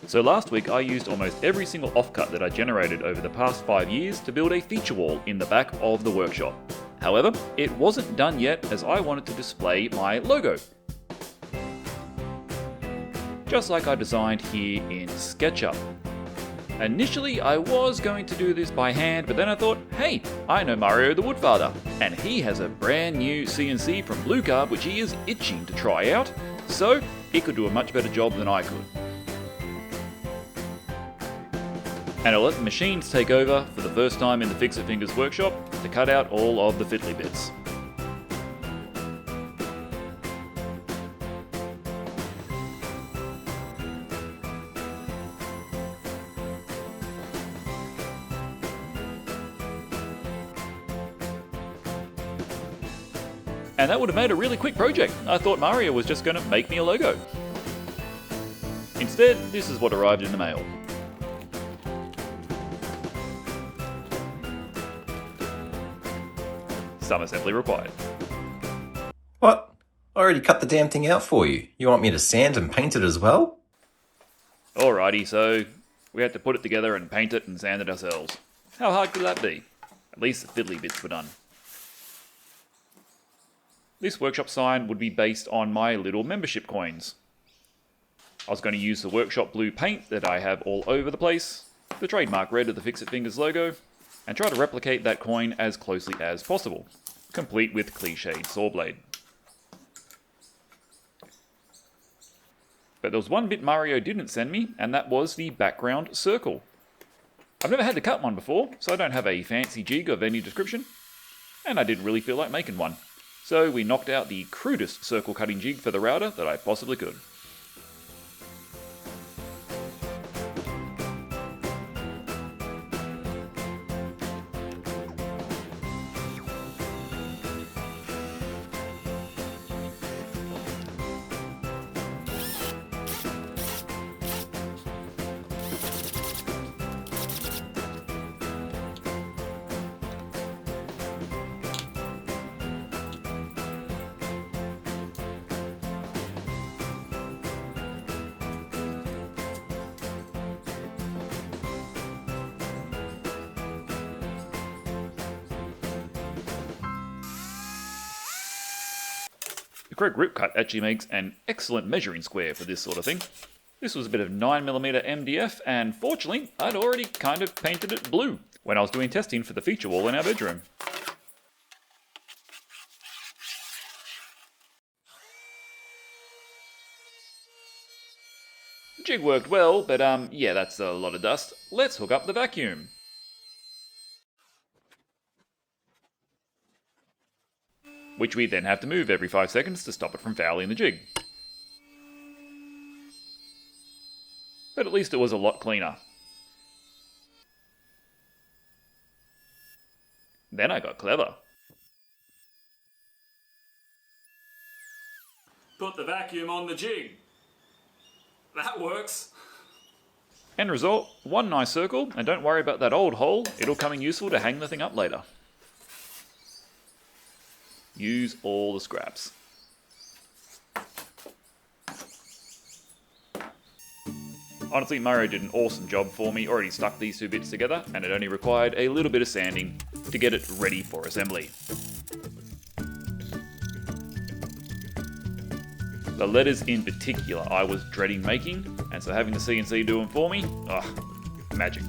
So last week I used almost every single offcut that I generated over the past 5 years to build a feature wall in the back of the workshop. However, it wasn't done yet as I wanted to display my logo. Just like I designed here in SketchUp. Initially I was going to do this by hand, but then I thought, hey, I know Mario the Woodfather, and he has a brand new CNC from Blue-Carve which he is itching to try out, so he could do a much better job than I could. And I'll let the machines take over for the first time in the Fixit Fingers workshop to cut out all of the fiddly bits. And that would have made a really quick project. I thought Mario was just going to make me a logo. Instead, this is what arrived in the mail. Some assembly required. What? I already cut the damn thing out for you. You want me to sand and paint it as well? Alrighty, so we had to put it together and paint it and sand it ourselves. How hard could that be? At least the fiddly bits were done. This workshop sign would be based on my little membership coins. I was going to use the workshop blue paint that I have all over the place, the trademark red of the Fixit Fingers logo, and try to replicate that coin as closely as possible, complete with cliched saw blade. But there was one bit Mario didn't send me, and that was the background circle. I've never had to cut one before, so I don't have a fancy jig of any description, and I didn't really feel like making one. So we knocked out the crudest circle cutting jig for the router that I possibly could. The Kreg grip cut actually makes an excellent measuring square for this sort of thing. This was a bit of 9mm MDF, and fortunately, I'd already kind of painted it blue when I was doing testing for the feature wall in our bedroom. The jig worked well, but yeah, that's a lot of dust. Let's hook up the vacuum. Which we then have to move every 5 seconds to stop it from fouling the jig. But at least it was a lot cleaner. Then I got clever. Put the vacuum on the jig. That works. End result, one nice circle, and don't worry about that old hole, it'll come in useful to hang the thing up later. Use all the scraps. Honestly, Mario did an awesome job for me, already stuck these two bits together, and it only required a little bit of sanding to get it ready for assembly. The letters in particular I was dreading making, and so having the CNC do them for me, magic.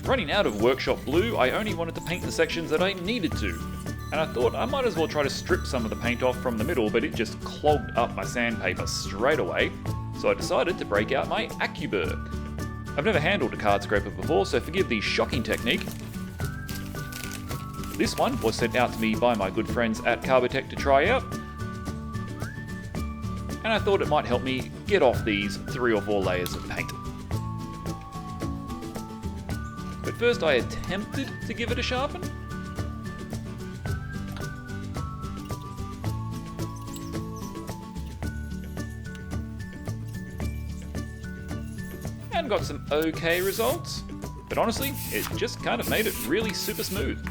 Running out of workshop blue, I only wanted to paint the sections that I needed to, and I thought I might as well try to strip some of the paint off from the middle, but it just clogged up my sandpaper straight away, so I decided to break out my AccuBurr. I've never handled a card scraper before, so forgive the shocking technique. This one was sent out to me by my good friends at Carbotech to try out, and I thought it might help me get off these 3 or 4 layers of paint. But first I attempted to give it a sharpen. And got some okay results. But honestly, it just kind of made it really super smooth.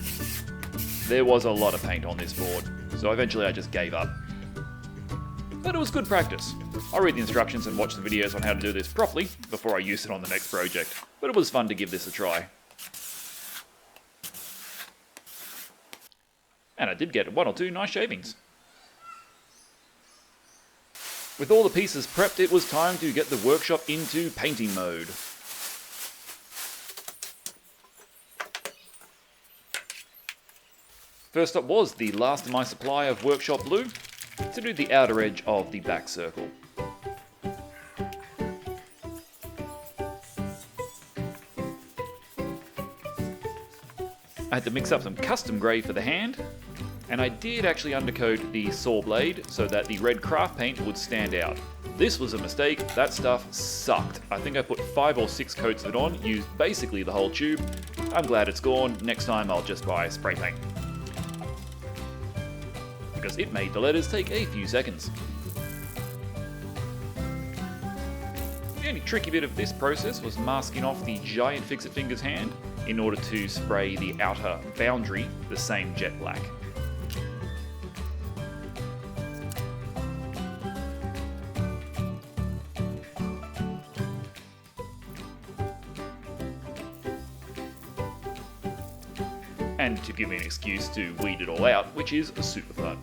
There was a lot of paint on this board, so eventually I just gave up. But it was good practice. I'll read the instructions and watch the videos on how to do this properly before I use it on the next project, but it was fun to give this a try. And I did get 1 or 2 nice shavings. With all the pieces prepped, it was time to get the workshop into painting mode. First up was the last of my supply of workshop blue to do the outer edge of the back circle. I had to mix up some custom grey for the hand, and I did actually undercoat the saw blade so that the red craft paint would stand out. This was a mistake, that stuff sucked. I think I put 5 or 6 coats of it on, used basically the whole tube. I'm glad it's gone, next time I'll just buy spray paint. Because it made the letters take a few seconds. The only tricky bit of this process was masking off the giant Fixit Fingers hand in order to spray the outer boundary the same jet black. And to give me an excuse to weed it all out, which is super fun.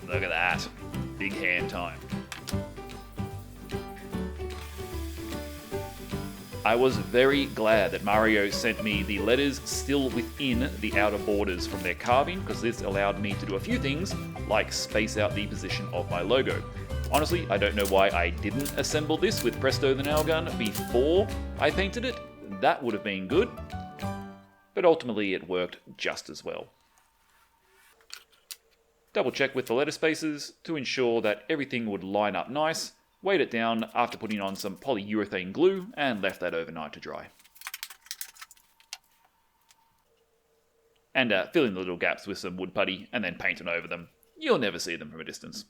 Look at that. Big hand time. I was very glad that Mario sent me the letters still within the outer borders from their carving, because this allowed me to do a few things, like space out the position of my logo. Honestly, I don't know why I didn't assemble this with Presto the nail gun before I painted it. That would have been good, but ultimately it worked just as well. Double check with the letter spaces to ensure that everything would line up nice, weighed it down after putting on some polyurethane glue and left that overnight to dry. And fill in the little gaps with some wood putty and then painting over them. You'll never see them from a distance.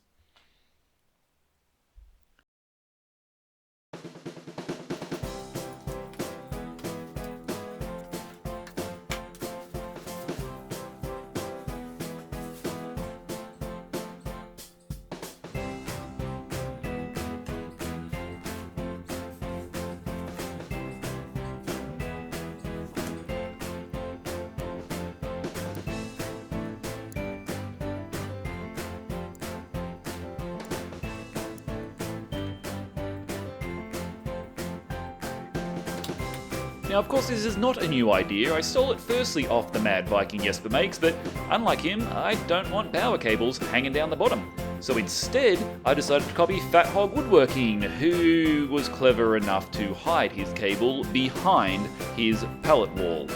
Now, of course, this is not a new idea. I stole it firstly off the Mad Viking Jesper Makes, but unlike him, I don't want power cables hanging down the bottom. So instead, I decided to copy Fat Hog Woodworking, who was clever enough to hide his cable behind his pallet wall.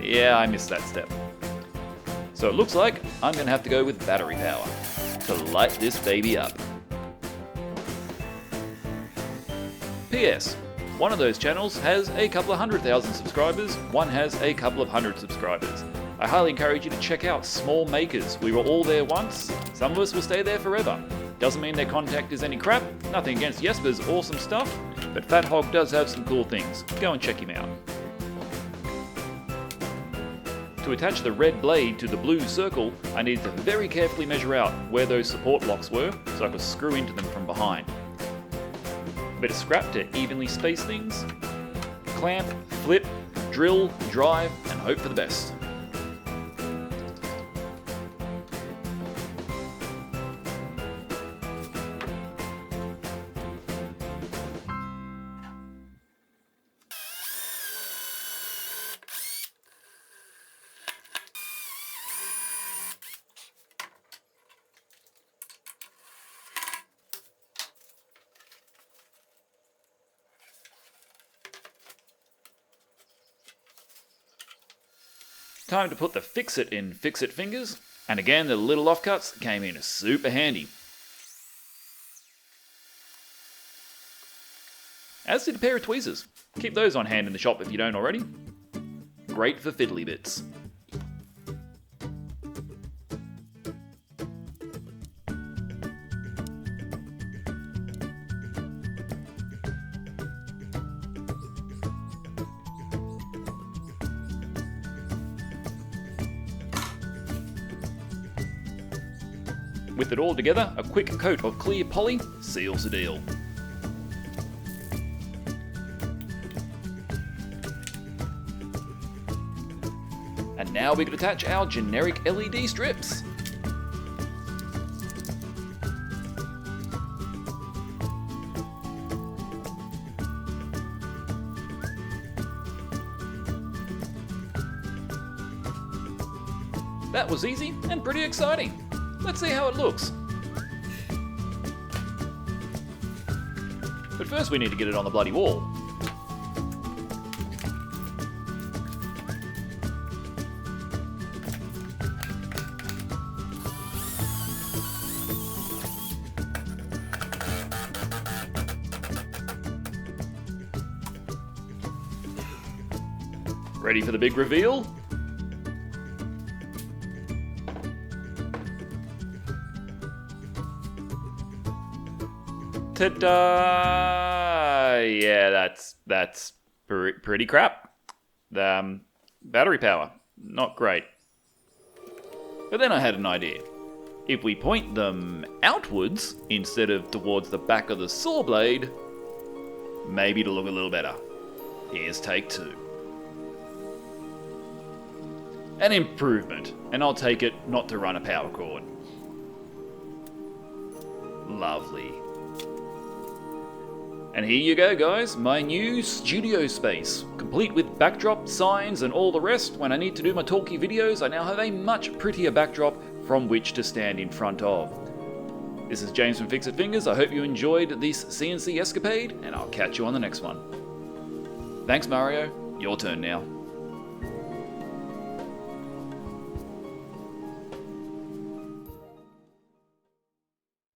Yeah, I missed that step. So it looks like I'm going to have to go with battery power to light this baby up. P.S. One of those channels has a couple of 100,000 subscribers, one has a couple of 100 subscribers. I highly encourage you to check out Small Makers. We were all there once, some of us will stay there forever. Doesn't mean their contact is any crap, nothing against Jesper's awesome stuff, but Fat Hog does have some cool things. Go and check him out. To attach the red blade to the blue circle, I needed to very carefully measure out where those support blocks were so I could screw into them from behind. A bit of scrap to evenly space things, clamp, flip, drill, drive, and hope for the best. Time to put the Fixit in Fixit Fingers, and again the little offcuts came in super handy. As did a pair of tweezers. Keep those on hand in the shop if you don't already. Great for fiddly bits. With it all together, a quick coat of clear poly seals the deal. And now we can attach our generic LED strips. That was easy and pretty exciting. Let's see how it looks. But first we need to get it on the bloody wall. Ready for the big reveal? Ta-da! Yeah, that's pretty crap. Battery power, not great. But then I had an idea. If we point them outwards instead of towards the back of the saw blade, maybe it'll look a little better. Here's take 2. An improvement, and I'll take it not to run a power cord. Lovely. And here you go, guys, my new studio space. Complete with backdrop, signs, and all the rest. When I need to do my talky videos, I now have a much prettier backdrop from which to stand in front of. This is James from Fixit Fingers. I hope you enjoyed this CNC escapade, and I'll catch you on the next one. Thanks, Mario. Your turn now.